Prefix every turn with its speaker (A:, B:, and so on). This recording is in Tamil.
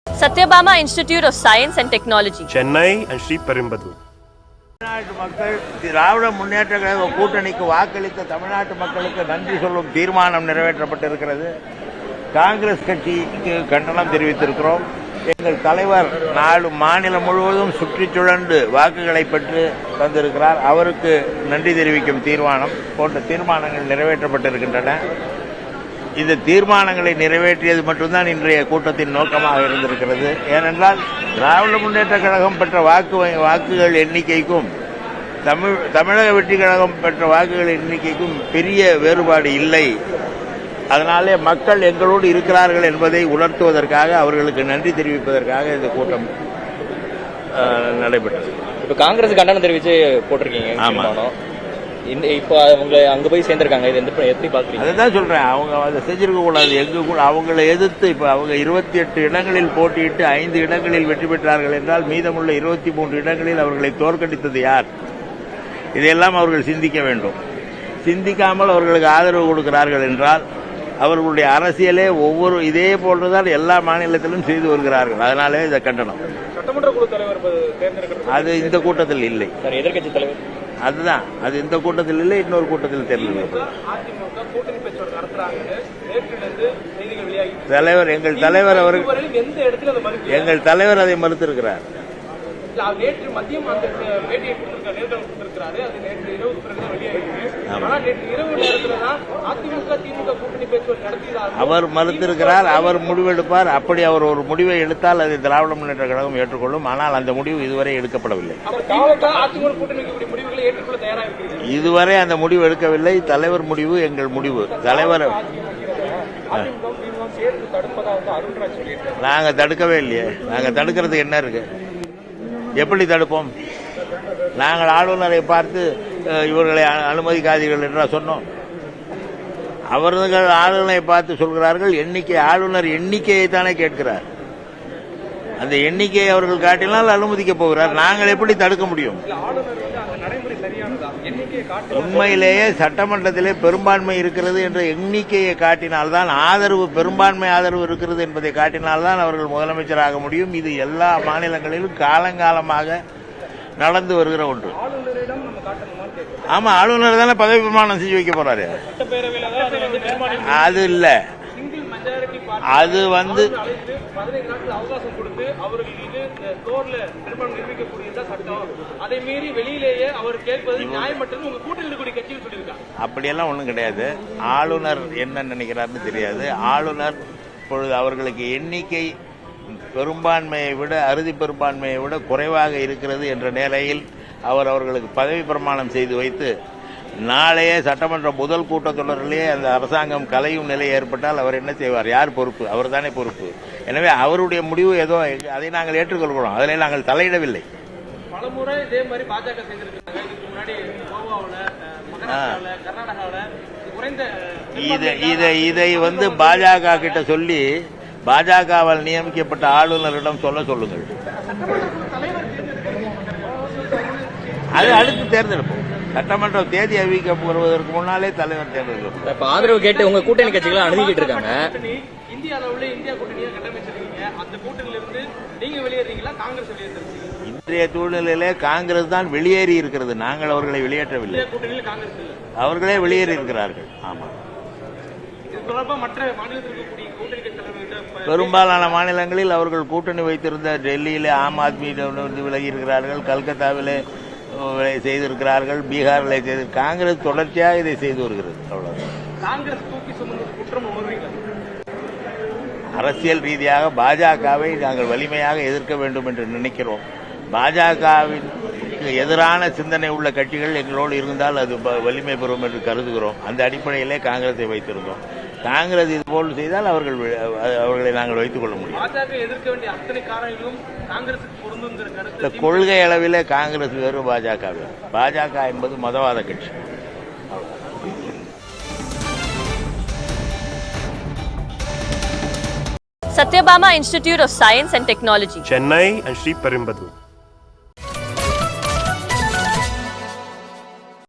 A: Satyabama Institute of Science and Technology,
B: Chennai and Sri Perumbudur.
C: தமிழ்நாட்டு மக்கள் திராவிட முன்னேற்ற கழக கூட்டணிக்கு வாக்களித்த தமிழ்நாட்டு மக்களுக்கு நன்றி சொல்லும் தீர்மானம் நிறைவேற்றப்பட்டிருக்கிறது. காங்கிரஸ் கட்சிக்கு கண்டனம் தெரிவித்திருக்கிறோம். எங்கள் தலைவர் நாடு மாநிலம் முழுவதும் சுற்றி சுழன்று வாக்குகளை பெற்று தந்திருக்கிறார். அவருக்கு நன்றி தெரிவிக்கும் தீர்மானம் போன்ற தீர்மானங்கள் நிறைவேற்றப்பட்டிருக்கின்றன. இந்த தீர்மானங்களை நிறைவேற்றியது மட்டும்தான் இன்றைய கூட்டத்தின் நோக்கமாக இருந்திருக்கிறது. ஏனென்றால் திராவிட முன்னேற்ற கழகம் பெற்ற வாக்குகள் எண்ணிக்கைக்கும் தமிழக வெற்றி கழகம் பெற்ற வாக்குகள் எண்ணிக்கைக்கும் பெரிய வேறுபாடு இல்லை. அதனாலே மக்கள் எங்களோடு இருக்கிறார்கள் என்பதை உணர்த்துவதற்காக, அவர்களுக்கு நன்றி தெரிவிப்பதற்காக இந்த கூட்டம் நடைபெற்றது.
D: இப்போ காங்கிரஸ் கண்டனம் தெரிவித்து போட்டிருக்கீங்க.
C: ஆமா,
D: இப்போ அவங்க அங்க போய் சேர்ந்திருக்காங்க. இது எப்படி பாக்குறீங்க?
C: அதுதான் சொல்றேன், அவங்க அதை செஞ்சிருக்க கூடாது. எங்க கூட அவங்களை எதிர்த்து இப்ப அவங்க 28 இடங்களில் போட்டியிட்டு 5 இடங்களில் வெற்றி பெற்றார்கள் என்றால் மீதமுள்ள 23 இடங்களில் அவர்களை தோற்கடித்தது யார்? இதையெல்லாம் அவர்கள் சிந்திக்க வேண்டும். சிந்திக்காமல் அவர்களுக்கு ஆதரவு கொடுக்கிறார்கள் என்றால் அவர்களுடைய அரசியலே இதே போன்றுதான் எல்லா மாநிலத்திலும் செய்து வருகிறார்கள். அதனாலே இதை கண்டனம்.
D: சட்டமன்ற குழு தலைவர்
C: அது இந்த கூட்டத்தில் இல்லை.
D: எதிர்கட்சி தலைவர்
C: அதுதான், அது இந்த கூட்டத்தில் இல்லை, இன்னொரு கூட்டத்தில் தெரியல. தலைவர் எங்கள் தலைவர் எங்கள் தலைவர் அதை மறுத்திருக்கிறார். அவர் மறுத்திருக்கிறார். அவர் முடிவெடுப்பார். அப்படி அவர் ஒரு முடிவை எடுத்தால் அதை திராவிட முன்னேற்ற கழகம் ஏற்றுக்கொள்ளும். ஆனால் அந்த முடிவு இதுவரை எடுக்கப்படவில்லை. இதுவரை அந்த முடிவு எடுக்கவில்லை. தலைவர் முடிவு எங்கள் முடிவு. தலைவர் நாங்க தடுக்கவே இல்லையே. நாங்க தடுக்கிறதுக்கு என்ன இருக்கு? எப்படி தடுப்போம்? நாங்கள் ஆளுநரை பார்த்து இவர்களை அனுமதிக்காதீர்கள் என்றா சொன்னோம்? அவர்கள் ஆளுநரை பார்த்து சொல்கிறார்கள். ஆளுநர் எண்ணிக்கையை தானே கேட்கிறார். அந்த எண்ணிக்கையை அவர்கள் காட்டினால் அனுமதிக்க போகிறார். நாங்கள் எப்படி தடுக்க முடியும்? உண்மையிலேயே சட்டமன்றத்திலே பெரும்பான்மை இருக்கிறது என்ற எண்ணிக்கையை காட்டினால்தான், பெரும்பான்மை ஆதரவு இருக்கிறது என்பதை காட்டினால்தான் அவர்கள் முதலமைச்சராக முடியும். இது எல்லா மாநிலங்களிலும் காலங்காலமாக நடந்து வருகிற ஒன்று. ஆமா, ஆளுநர் தானே பதவி பிரமாணம் செஞ்சு வைக்க போறாரு. அது இல்ல, அது அப்படியெல்லாம் ஒண்ணும் கிடையாது. ஆளுநர் என்ன நினைக்கிறாருன்னு தெரியாது. ஆளுநர் இப்பொழுது அவர்களுக்கு எண்ணிக்கை பெரும்பான்மையை விட, அறுதி பெரும்பான்மையை விட குறைவாக இருக்கிறது என்ற நிலையில் அவர்களுக்கு பதவி பிரமாணம் செய்து வைத்து நாளையே சட்டமன்ற முதல் கூட்டத்தொடரிலேயே அந்த அரசாங்கம் கலையும் நிலை ஏற்பட்டால் அவர் என்ன செய்வார்? யார் பொறுப்பு? அவர் தானே பொறுப்பு. எனவே அவருடைய முடிவு ஏதோ, அதை நாங்கள் ஏற்றுக்கொள்கிறோம். அதில் நாங்கள் தலையிடவில்லை.
D: பலமுறை இதே மாதிரி பாஜக செய்திருக்காங்க. இதுக்கு முன்னாடி கோவாவுல, மகாராஷ்டிராவுல, கர்நாடகாவுல
C: இதை பாஜக கிட்ட சொல்லி பாஜகவால் நியமிக்கப்பட்ட ஆளுநரிடம் சொல்லுங்கள். அது அடுத்து தேர்ந்தெடுப்போம். சட்டமன்ற தேதி அறிவிக்கப்படுவதற்கு முன்னாலே தலைவர் தேர்ந்தெடுக்கும்.
D: ஆதரவு கேட்டு உங்க கூட்டணி கட்சிகளை அணுகிட்டு இருக்காங்க.
E: இந்திய அளவுல இந்தியா கூட்டணியை கட்டமைச்சிருக்கீங்க. அந்த கூட்டணியிலிருந்து நீங்க வெளியேறீங்களா, காங்கிரஸ் வெளியேறுறீங்க?
C: இன்றைய சூழ்நிலையிலே காங்கிரஸ் தான் வெளியேறி இருக்கிறது. நாங்கள் அவர்களை வெளியேற்றவில்லை. அவர்களே வெளியேறி இருக்கிறார்கள். ஆமா, பெரும்பாலான மாநிலங்களில் அவர்கள் கூட்டணி வைத்திருந்த டெல்லியிலே ஆம் ஆத்மி விலகி இருக்கிறார்கள். கல்கத்தாவிலே செய்திருக்கிறார்கள். பீகாரிலே செய்து. காங்கிரஸ் தொடர்ச்சியாக இதை செய்து வருகிறது. அரசியல் ரீதியாக பாஜகவை நாங்கள் வலிமையாக எதிர்க்க வேண்டும் என்று நினைக்கிறோம். பாஜகவிற்கு எதிரான சிந்தனை உள்ள கட்சிகள் எங்களோடு இருந்தால் அது வலிமை பெறும் என்று கருதுகிறோம். அந்த அடிப்படையிலே காங்கிரஸை வைத்திருந்தோம். காங்கிரஸ் இதுபோல் செய்தால் அவர்களை நாங்கள் வைத்துக் கொள்ள முடியும். கொள்கை அளவிலே காங்கிரஸ் வேறு, பாஜக வேறு. பாஜக என்பது மதவாத கட்சி.
A: Satyabama Institute of Science and Technology,
B: Chennai and Sri Perumbudur.